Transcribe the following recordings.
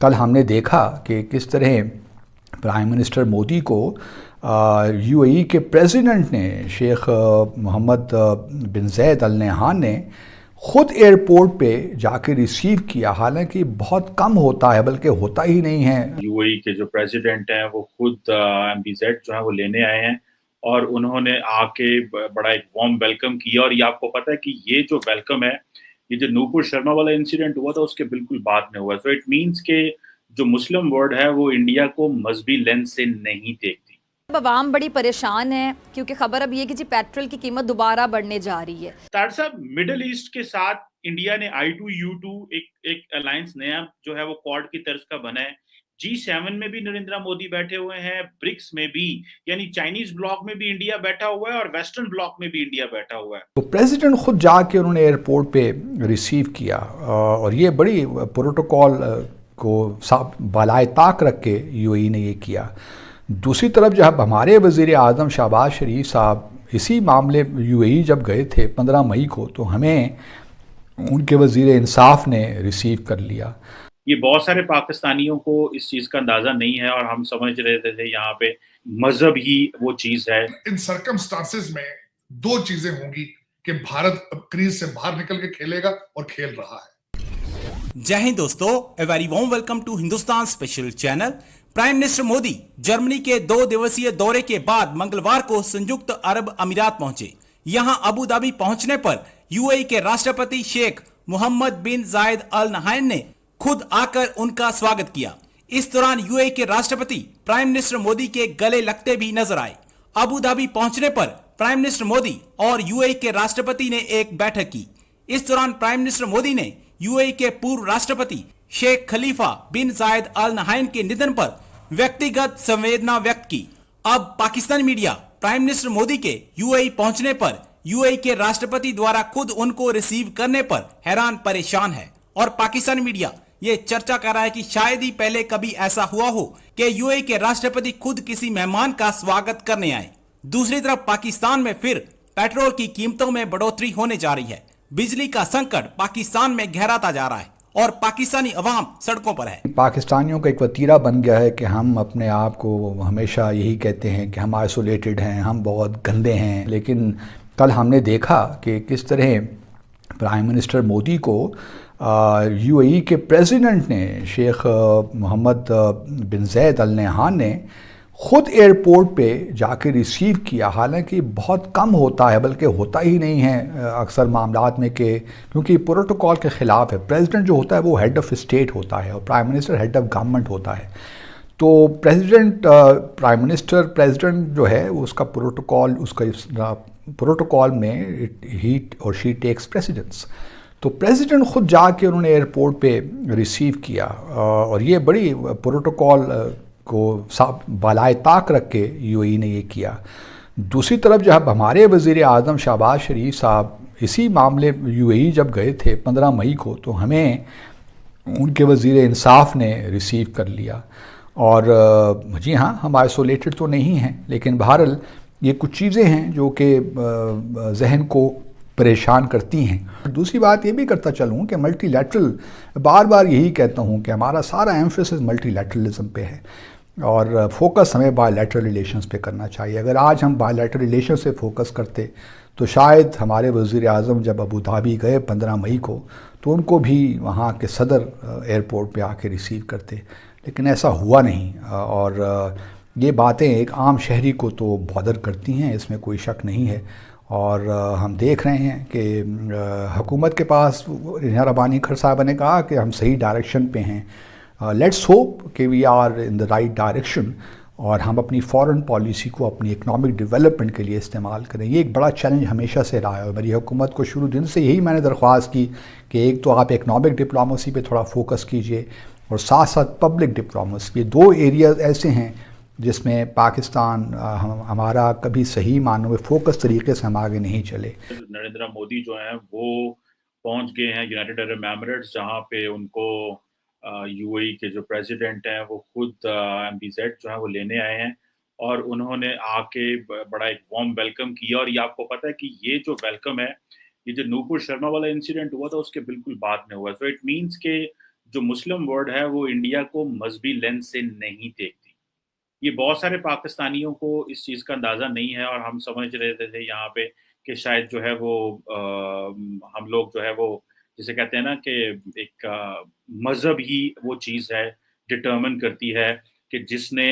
कल हमने देखा कि किस तरह प्राइम मिनिस्टर मोदी को यूएई के प्रेसिडेंट ने शेख मोहम्मद बिन ज़ायद अल नहयान ने ख़ुद एयरपोर्ट पे जाके रिसीव किया। हालांकि बहुत कम होता है, बल्कि होता ही नहीं है। यूएई के जो प्रेसिडेंट हैं वो खुद एमबीजेड जो है वो लेने आए हैं और उन्होंने आके बड़ा एक वार्म वेलकम किया। और ये आपको पता है कि ये जो वेलकम है, ये जो नूपुर शर्मा वाला इंसिडेंट हुआ था उसके बिल्कुल बाद में हुआ। सो इट मीन्स के जो मुस्लिम वर्ल्ड है वो इंडिया को मजहबी लेंस से नहीं देखती। अब आवाम बड़ी परेशान है क्योंकि खबर अब ये कि जी पेट्रोल की कीमत दोबारा बढ़ने जा रही है। तार साहब, मिडल ईस्ट के साथ इंडिया ने I2U2 एक अलायंस नया जो है वो क्वाड की तर्ज का बना है। G7 में भी नरेंद्र मोदी बैठे हुए हैं, ब्रिक्स में भी, यानी चाइनीज ब्लॉक में भी इंडिया बैठा हुआ है और वेस्टर्न ब्लॉक में भी इंडिया बैठा हुआ है। तो प्रेसिडेंट खुद जाके उन्होंने एयरपोर्ट पे रिसीव किया और ये बड़ी प्रोटोकॉल को बालाए ताक रख के यूएई ने ये किया। दूसरी तरफ जब हमारे वज़ीर आज़म शहबाज शरीफ साहब इसी मामले यूएई जब गए थे 15 मई को, तो हमें उनके वज़ीर इंसाफ ने रिसीव कर लिया। ये बहुत सारे पाकिस्तानियों को इस चीज का अंदाजा नहीं है और हम समझ रहे थे यहाँ पे मजहब ही वो चीज है। इन सर्कमस्टांसेस में दो चीजें होंगी कि भारत अब क्रीज से बाहर निकल के खेलेगा और खेल रहा है। जय हिंद दोस्तों, a very warm welcome to Hindustan special channel. Prime minister Modi Germany के 2 दिवसीय दौरे के बाद मंगलवार को संयुक्त अरब अमीरात पहुंचे। यहां अबू धाबी पहुंचने पर यूएई के राष्ट्रपति शेख मोहम्मद बिन जायद अल नहायन ने खुद आकर उनका स्वागत किया। इस दौरान यूएई के राष्ट्रपति प्राइम मिनिस्टर मोदी के गले लगते भी नजर आए। अबू धाबी पहुंचने पर प्राइम मिनिस्टर मोदी और यूएई के राष्ट्रपति ने एक बैठक की। इस दौरान प्राइम मिनिस्टर मोदी ने यूएई के पूर्व राष्ट्रपति शेख खलीफा बिन जायद अल नहायन के निधन पर व्यक्तिगत संवेदना व्यक्त की। अब Pakistani media prime minister Modi के यूएई पहुंचने पर यूएई के राष्ट्रपति द्वारा खुद उनको रिसीव करने पर हैरान परेशान है और पाकिस्तानी मीडिया ये चर्चा कर रहा है कि शायद ही पहले कभी ऐसा हुआ हो कि यूएई के राष्ट्रपति खुद किसी मेहमान का स्वागत करने आए। दूसरी तरफ पाकिस्तान में फिर पेट्रोल की कीमतों में बढ़ोतरी होने जा रही है। बिजली का संकट पाकिस्तान में गहराता जा रहा है और पाकिस्तानी अवाम सड़कों पर है। पाकिस्तानियों का एक वतीरा बन गया है कि हम अपने आप को हमेशा यही कहते हैं कि हम आइसोलेटेड हैं, हम बहुत गंदे हैं। लेकिन कल हमने देखा कि किस तरह प्राइम मिनिस्टर मोदी को यूएई के प्रेसिडेंट ने शेख मोहम्मद बिन ज़ायद अल नहयान ने ख़ुद एयरपोर्ट पे जाके रिसीव किया। हालांकि बहुत कम होता है, बल्कि होता ही नहीं है अक्सर मामलात में कि क्योंकि प्रोटोकॉल के ख़िलाफ़ है। प्रेसिडेंट जो होता है वो हेड ऑफ़ स्टेट होता है और prime minister head of government होता है। तो प्राइम मिनिस्टर प्रेसिडेंट जो है उसका प्रोटोकॉल में ही और शी टेक्स प्रेसिडेंस। तो प्रेसिडेंट ख़ुद जाके उन्होंने एयरपोर्ट पे रिसीव किया और ये बड़ी प्रोटोकॉल को बालाए ताक रख के यूएई ने ये किया। दूसरी तरफ जब हमारे वज़ीर आज़म शहबाज शरीफ साहब इसी मामले यूएई जब गए थे 15 मई को, तो हमें उनके वज़ीर इंसाफ ने रिसीव कर लिया। और जी हाँ, हम आइसोलेटेड तो नहीं हैं, लेकिन बहरहाल ये कुछ चीज़ें हैं जो कि जहन को परेशान करती हैं। दूसरी बात ये भी करता चलूँ कि मल्टीलैटरल, बार बार यही कहता हूँ कि हमारा सारा एम्फेसिस मल्टीलैटरलिज्म पे है और फोकस हमें बायलैटरल रिलेशंस पे करना चाहिए। अगर आज हम बायलैटरल रिलेशन से फोकस करते तो शायद हमारे वज़ीर आज़म जब अबू धाबी गए 15 मई को, तो उनको भी वहाँ के सदर एयरपोर्ट पे आके रिसीव करते, लेकिन ऐसा हुआ नहीं। और ये बातें एक आम शहरी को तो बॉदर करती हैं, इसमें कोई शक नहीं है। और हम देख रहे हैं कि हुकूमत के पास, रिहा रब्बानी खर साहब ने कहा कि हम सही डायरेक्शन पे हैं। लेट्स होप कि we are in the right direction और हम अपनी फॉरेन पॉलिसी को अपनी इकनॉमिक डेवलपमेंट के लिए इस्तेमाल करें। ये एक बड़ा चैलेंज हमेशा से रहा है। मेरी हुकूमत को शुरू दिन से यही मैंने दरख्वास्त की कि एक तो आप इकनॉमिक डिप्लोमेसी पे थोड़ा फोकस कीजिए और साथ साथ पब्लिक डिप्लोमेसी। ये 2 एरियाज़ ऐसे हैं जिसमें पाकिस्तान हमारा कभी सही मानों में फोकस तरीके से हम आगे नहीं चले। नरेंद्र मोदी जो हैं वो पहुंच गए हैं यूनाइटेड अरब एमिरेट्स, जहां पे उनको यूएई के जो प्रेसिडेंट हैं वो खुद एमबीजेड जो है वो लेने आए हैं और उन्होंने आके बड़ा एक वार्म वेलकम किया। और ये आपको पता है कि ये जो वेलकम है, ये जो नूपुर शर्मा वाला इंसिडेंट हुआ था उसके बिल्कुल बाद में हुआ। सो इट मीन्स के जो मुस्लिम वर्ल्ड है वो इंडिया को मजहबी लेंस से नहीं देखती। ये बहुत सारे पाकिस्तानियों को इस चीज़ का अंदाज़ा नहीं है और हम समझ रहे थे यहाँ पे कि शायद जो है वो हम लोग जो है वो जिसे कहते हैं ना कि एक मज़हब ही वो चीज़ है डिटरमिन करती है कि जिसने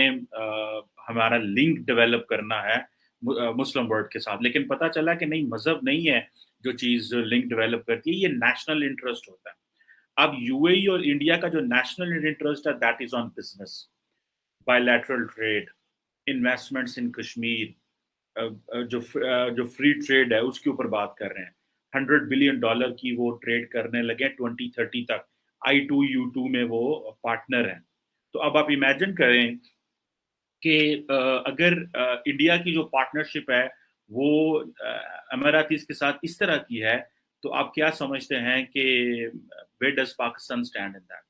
हमारा लिंक डेवलप करना है मुस्लिम वर्ल्ड के साथ। लेकिन पता चला कि नहीं, मज़हब नहीं है जो चीज़ लिंक डेवलप करती है, ये नेशनल इंटरेस्ट होता है। अब यूएई और इंडिया का जो नेशनल इंटरेस्ट है that is on business, bilateral trade, investments in Kashmir, जो फ्री ट्रेड है उसके ऊपर बात कर रहे हैं। $100 बिलियन की वो ट्रेड करने लगे 2030 तक। I2U2 में वो पार्टनर हैं। तो अब आप इमेजिन करें कि अगर इंडिया की जो पार्टनरशिप है वो अमीरातीज के साथ इस तरह की है, तो आप क्या समझते हैं कि where does Pakistan stand in that?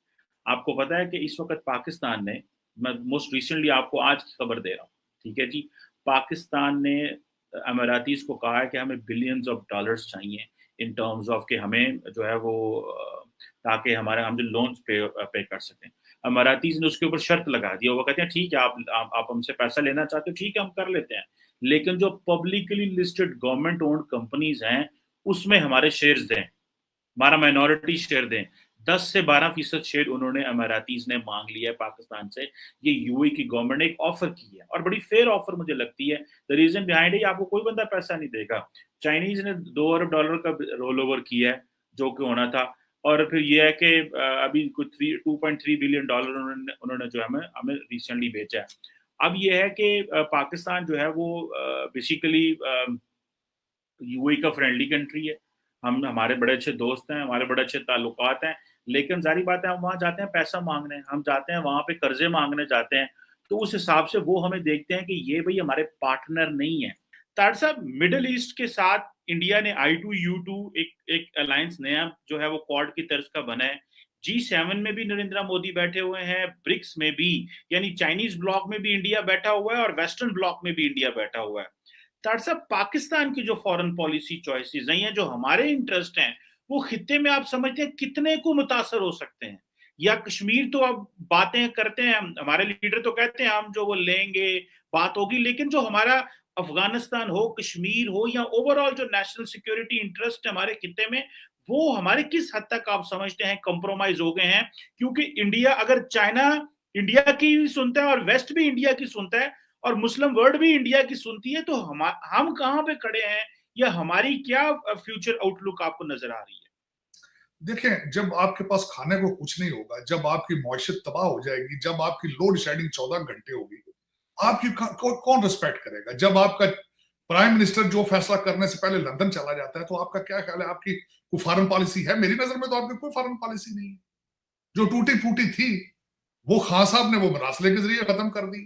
आपको पता है कि इस वक्त पाकिस्तान ने, मैं मोस्ट रिसेंटली आपको आज की खबर दे रहा हूँ, ठीक है जी, पाकिस्तान ने अमीरातीज को कहा है कि हमें बिलियंस ऑफ डॉलर्स चाहिए इन टर्म्स ऑफ कि हमें जो है वो ताकि हम जो लोन्स पे कर सकें। अमीरातीज ने उसके ऊपर शर्त लगा दी और वो कहते हैं ठीक है, आप हमसे पैसा लेना चाहते हो, ठीक है हम कर लेते हैं, लेकिन जो publicly listed government owned companies हैं उसमें हमारे शेयर्स दें, हमारा माइनॉरिटी शेयर दें। 10 से 12% शेयर उन्होंने अमीरातीज ने मांग लिया है पाकिस्तान से। ये यूएई की गवर्नमेंट ने एक ऑफर की है और बड़ी फेयर ऑफर मुझे लगती है। द रीजन बिहाइंड आपको कोई बंदा पैसा नहीं देगा। चाइनीज ने $2 अरब का रोल ओवर किया है जो कि होना था, और फिर ये है कि अभी कुछ $2.3 बिलियन उन्होंने जो हमें रिसेंटली बेचा है। अब ये है कि पाकिस्तान जो है वो बेसिकली यूएई का फ्रेंडली कंट्री है, हमारे बड़े अच्छे दोस्त हैं, हमारे बड़े अच्छे ताल्लुकात हैं, लेकिन जारी बात है हम वहाँ जाते हैं पैसा मांगने, हम जाते हैं वहाँ पे कर्जे मांगने जाते हैं, तो उस हिसाब से वो हमें देखते हैं कि ये भाई हमारे पार्टनर नहीं है। तार साहब, मिडिल ईस्ट के साथ इंडिया ने I2U2 एक अलायंस नया जो है वो क्वाड की तर्ज का बना है। G7 में भी नरेंद्र मोदी बैठे हुए हैं, ब्रिक्स में भी, यानी चाइनीज ब्लॉक में भी इंडिया बैठा हुआ है और वेस्टर्न ब्लॉक में भी इंडिया बैठा हुआ है। साहब, पाकिस्तान की जो फॉरेन पॉलिसी चॉइसेस हैं या जो हमारे इंटरेस्ट हैं वो खित्ते में आप समझते हैं कितने को मुतासर हो सकते हैं? या कश्मीर तो अब बातें करते हैं, हमारे लीडर तो कहते हैं हम जो वो लेंगे, बात होगी, लेकिन जो हमारा अफगानिस्तान हो, कश्मीर हो या ओवरऑल जो नेशनल सिक्योरिटी इंटरेस्ट है हमारे खित्ते में, वो हमारे किस हद तक आप समझते हैं कंप्रोमाइज हो गए हैं? क्योंकि इंडिया, अगर चाइना इंडिया की भी सुनता है और वेस्ट भी इंडिया की सुनता है और मुस्लिम वर्ल्ड भी इंडिया की सुनती है, तो हम कहां पे खड़े हैं या हमारी क्या फ्यूचर आउटलुक आपको नजर आ रही है? देखें, जब आपके पास खाने को कुछ नहीं होगा, जब आपकी मईशत तबाह हो जाएगी, जब आपकी लोड शेडिंग 14 घंटे होगी, आपकी कौन रिस्पेक्ट करेगा? जब आपका प्राइम मिनिस्टर जो फैसला करने से पहले लंदन चला जाता है, तो आपका क्या ख्याल है? आपकी कोई फॉरेन पॉलिसी है? मेरी नजर में तो आपकी कोई फॉरेन पॉलिसी नहीं है। जो टूटी फूटी थी वो खान साहब ने वो मरासले के जरिए खत्म कर दी।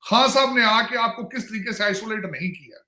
खान साहब ने आके आपको किस तरीके से आइसोलेट नहीं किया,